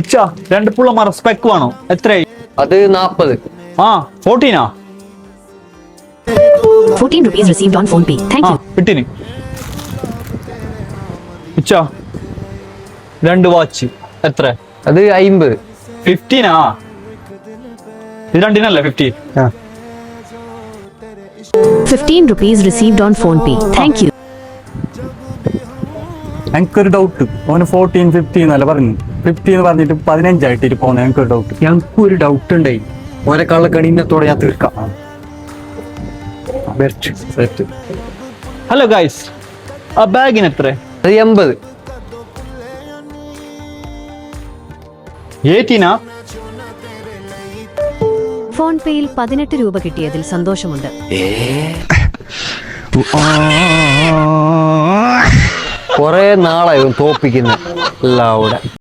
ഇച്ച 2 പുള്ളമാർ spec വേണോ? എത്രയായി? അത് 40. 14 14 rupees received on phone pay. Thank you. കിട്ടിനി. Ichha 2 watch എത്ര? അത് 50. 15 ഇത് രണ്ടിനല്ലേ 50? 15 rupees received on phone pay. Thank you. എനിക്കൊരു ഡൗട്ട്. ഓന് 14 15 എന്നല്ല പറഞ്ഞു. 15 എന്ന് പറഞ്ഞിട്ട് 15 ആയിട്ടിട്ട് പോകുന്ന എനിക്കൊരു ഡൗട്ട്. ഞങ്ങൾക്കൊരു ഡൗട്ട് ഉണ്ടായി. ഓരോ കള്ളക്കണീനത്തോടെ ഞാൻ തീർക്കാം. ഹലോ ഗൈസ്, ആ ബാഗിന് എത്ര? അത് 80. 18 ഫോൺ പേയിൽ 18 രൂപ കിട്ടിയതിൽ സന്തോഷമുണ്ട്. കൊറേ നാളായി തോപ്പിക്കുന്ന എല്ലാവിടെ.